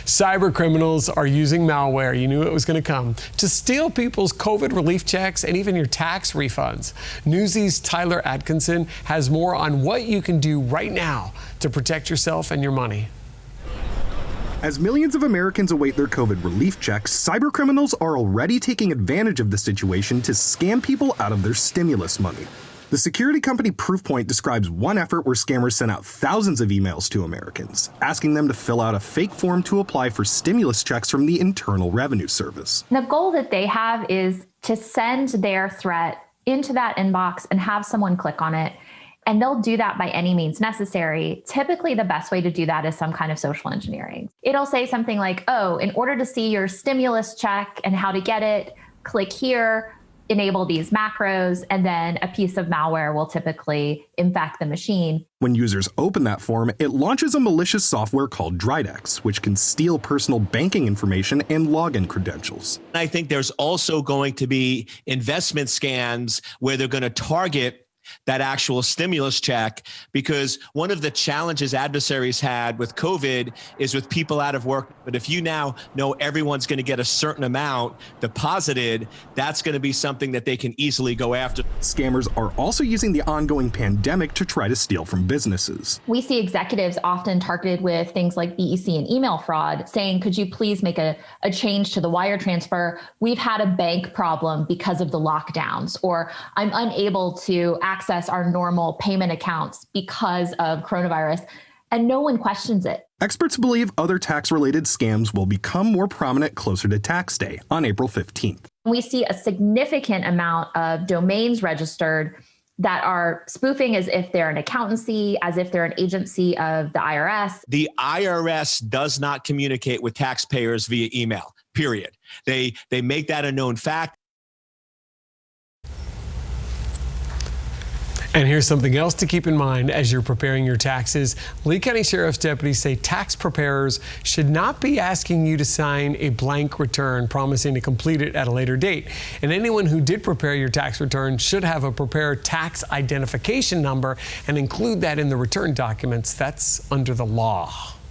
Cyber criminals are using malware, you knew it was going to come, to steal people's COVID relief checks and even your tax refunds. Newsy's Tyler Atkinson has more on what you can do right now to protect yourself and your money. As millions of Americans await their COVID relief checks, cybercriminals are already taking advantage of the situation to scam people out of their stimulus money. The security company Proofpoint describes one effort where scammers sent out thousands of emails to Americans, asking them to fill out a fake form to apply for stimulus checks from the Internal Revenue Service. The goal that they have is to send their threat into that inbox and have someone click on it. And they'll do that by any means necessary. Typically, the best way to do that is some kind of social engineering. It'll say something like, oh, in order to see your stimulus check and how to get it, click here, enable these macros, and then a piece of malware will typically infect the machine. When users open that form, it launches a malicious software called Dridex, which can steal personal banking information and login credentials. I think there's also going to be investment scams where they're going to target that actual stimulus check, because one of the challenges adversaries had with COVID is with people out of work. But if you now know everyone's going to get a certain amount deposited, that's going to be something that they can easily go after. Scammers are also using the ongoing pandemic to try to steal from businesses. We see executives often targeted with things like BEC and email fraud, saying, could you please make a change to the wire transfer? We've had a bank problem because of the lockdowns, or I'm unable to access our normal payment accounts because of coronavirus, and no one questions it. Experts believe other tax-related scams will become more prominent closer to tax day on April 15th. We see a significant amount of domains registered that are spoofing as if they're an accountancy, as if they're an agency of the IRS. The IRS does not communicate with taxpayers via email, period. They make that a known fact. And here's something else to keep in mind as you're preparing your taxes. Lee County Sheriff's deputies say tax preparers should not be asking you to sign a blank return, promising to complete it at a later date. And anyone who did prepare your tax return should have a preparer tax identification number and include that in the return documents. That's under the law.